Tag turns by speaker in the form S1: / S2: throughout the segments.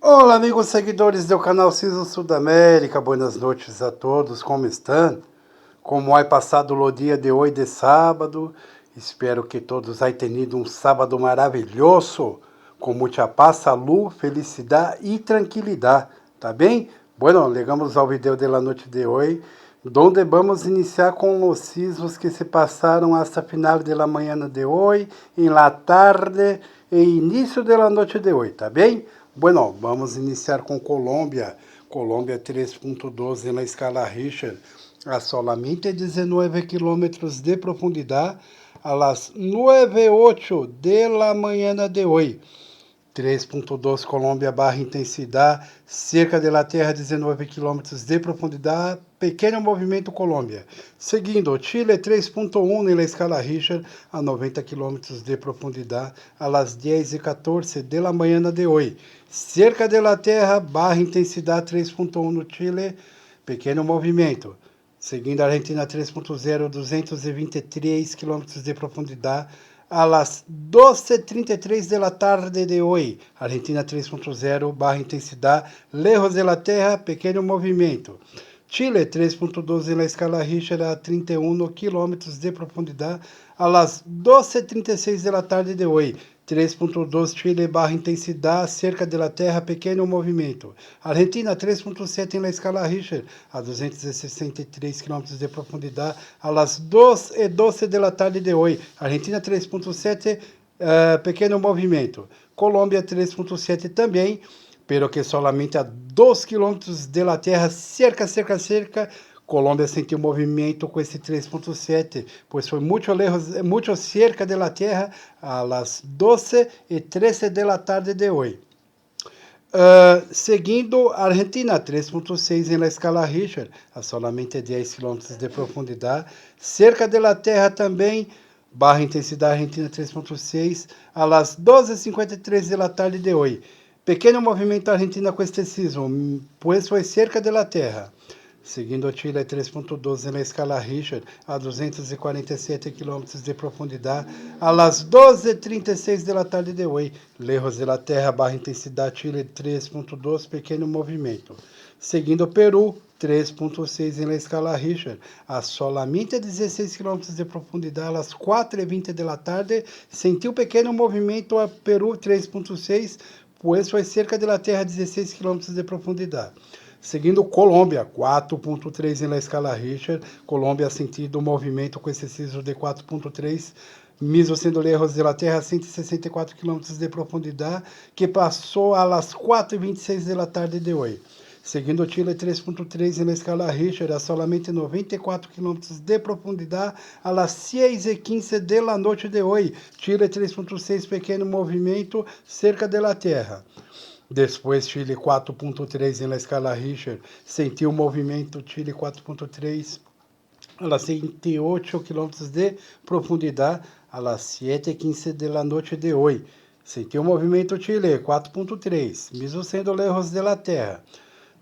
S1: Olá, amigos seguidores do canal Ciso Sudamérica, buenas noites a todos, como estão? Como é passado o dia de hoje de sábado? Espero que todos tenham tido um sábado maravilhoso, com muita paz, saúde, felicidade e tranquilidade, tá bem? Bueno, chegamos ao vídeo da noite de hoje, onde vamos iniciar com os sismos que se passaram hasta final da manhã de hoje, em la tarde e início da noite de hoje, tá bem? Bueno, vamos iniciar com Colômbia. Colômbia 3.12 na escala Richter, a solamente 19 quilômetros de profundidade, a las 9:08 de la mañana de hoje. 3.2 Colômbia barra intensidade, cerca de la Terra 19 km de profundidade, pequeno movimento Colômbia. Seguindo, Chile 3.1 na escala Richter, a 90 km de profundidade, a las 10:14 de la manhã de hoje. Cerca de la Terra barra intensidade 3.1 no Chile, pequeno movimento. Seguindo, Argentina 3.0, 223 km de profundidade, a las 12:33 de la tarde de hoje. Argentina 3.0, barra intensidade, lejos de la Terra, pequeno movimento. Chile 3.12 na escala Richter a 31 km de profundidade, a las 12:36 de la tarde de hoje. 3.2 Chile barra intensidade, cerca de la Terra, pequeno movimento. Argentina 3.7 na escala Richter, a 263 km de profundidade, a las 2:12 de la tarde de hoje. Argentina 3.7, pequeno movimento. Colômbia 3.7 também, pero que solamente a 2 km de la Terra, cerca. Colômbia sentiu movimento com esse 3.7, pois foi muito lejos, muito cerca de la Terra, a las 12:13 de la tarde de hoje. Seguindo, Argentina 3.6 na escala Richter, a solamente 10 km de profundidade, cerca de la Terra também, barra intensidade Argentina 3.6, a las 12:53 de la tarde de hoje. Pequeno movimento Argentina com este sismo, pois foi cerca de la Terra. Seguindo, Chile 3.12 na escala Richter, a 247 km de profundidade, a las 12:36 de la tarde de hoje. Lejos de la Terra, barra intensidade, Chile 3.2, pequeno movimento. Seguindo, Peru 3.6 na escala Richter, a solamente 16 km de profundidade, às 4:20 da tarde, sentiu pequeno movimento a Peru 3.6, pois foi cerca da Terra 16 km de profundidade. Seguindo, Colômbia 4.3 na escala Richter, Colômbia sentindo o movimento com esse sismo de 4.3, mesmo sendo lejos da Terra, 164 km de profundidade, que passou às 4:26 da tarde de hoje. Seguindo, Chile 3.3 na escala Richter, a solamente 94 km de profundidade, às 6:15 da noite de hoje. Chile 3.6, pequeno movimento, cerca da Terra. Depois, Chile 4.3 na escala Richter, sentiu o movimento Chile 4.3, a 108 km de profundidade, às 7:15 da noite de hoje. Sentiu o movimento Chile 4.3, mesmo sendo lejos da Terra.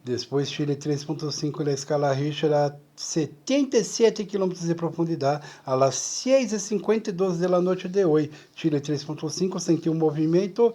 S1: Depois, Chile 3.5 na escala Richter, a 77 km de profundidade, às 6:52 da noite de hoje. Chile 3.5 sentiu o movimento,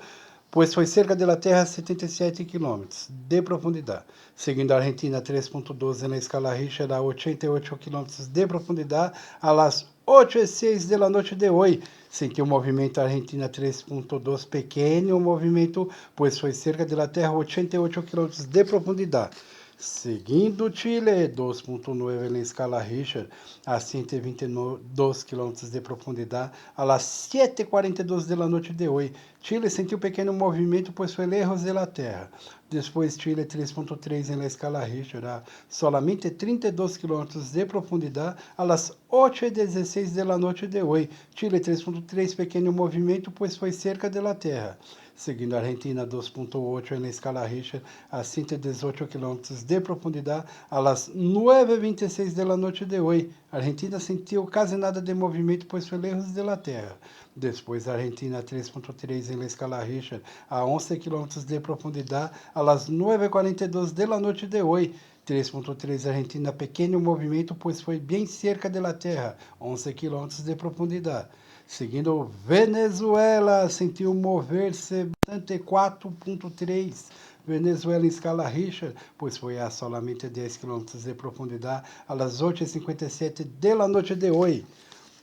S1: pois foi cerca da Terra a 77 km de profundidade. Seguindo, a Argentina 3.12 na escala Richter, a 88 km de profundidade, às 8:06 da noite de hoje. Sentiu o movimento Argentina 3.2, pequeno movimento, pois foi cerca da Terra a 88 km de profundidade. Seguindo, Chile 2.9 na escala Richter, a 122 km de profundidade, às 7:42 da noite de hoje. Chile sentiu pequeno movimento, pois foi lejos da Terra. Depois, Chile 3.3 na escala Richter, a solamente 32 km de profundidade, às 8:16 da noite de hoje. Chile 3.3, pequeno movimento, pois foi cerca da Terra. Seguindo, a Argentina 2.8 na escala Richter, a 118 km de profundidade, às 9:26 da noite de hoje. A Argentina sentiu quase nada de movimento, pois foi lejos da Terra. Depois, a Argentina 3.3 na escala Richter, a 11 km de profundidade, às 9:42 da noite de hoje. 3.3 Argentina, pequeno movimento, pois foi bem cerca da Terra, 11 km de profundidade. Seguindo Venezuela, sentiu mover-se 74,3. Venezuela em escala Richter, pois foi a solamente 10 quilômetros de profundidade, às 8h57 da noite de hoje.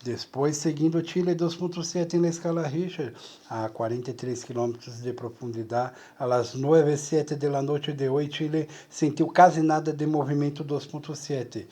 S1: Depois, seguindo Chile 2,7 na escala Richter, a 43 quilômetros de profundidade, às 9h07 da noite de hoje, Chile sentiu quase nada de movimento 2,7.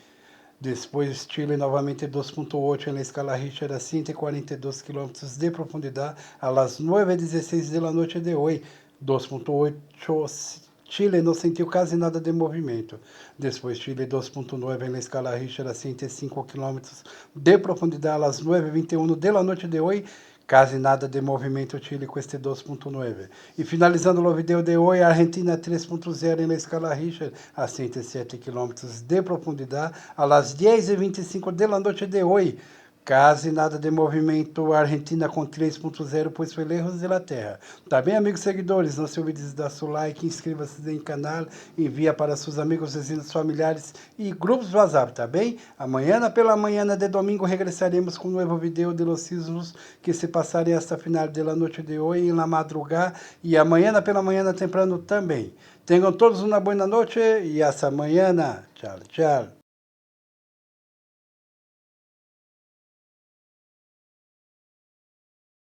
S1: Depois, Chile novamente 2,8 na escala Richter, a 142 quilômetros de profundidade, às 9h16 da noite de hoje, 2,8. Chile não sentiu quase nada de movimento. Depois, Chile 2,9 na escala Richter, a 105 quilômetros de profundidade, às 9h21 da noite de hoje, quase nada de movimento Chile com este 2,9. E finalizando o vídeo de hoje, a Argentina 3,0 na escala Richter, a 107 quilômetros de profundidade, às 10h25 da noite de hoje. Quase nada de movimento, a Argentina com 3,0, pois foi lejos da terra. Tá bem, amigos seguidores? Não se olvide de dar seu like, inscreva-se no canal, envia para seus amigos, vizinhos, familiares e grupos do WhatsApp, tá bem? Amanhã, pela manhã de domingo, regressaremos com um novo vídeo de los sismos que se passarem esta final da noite de hoje, na madrugada, e amanhã, pela manhã, temprano também. Tenham todos uma boa noite e hasta amanhã. Tchau, tchau.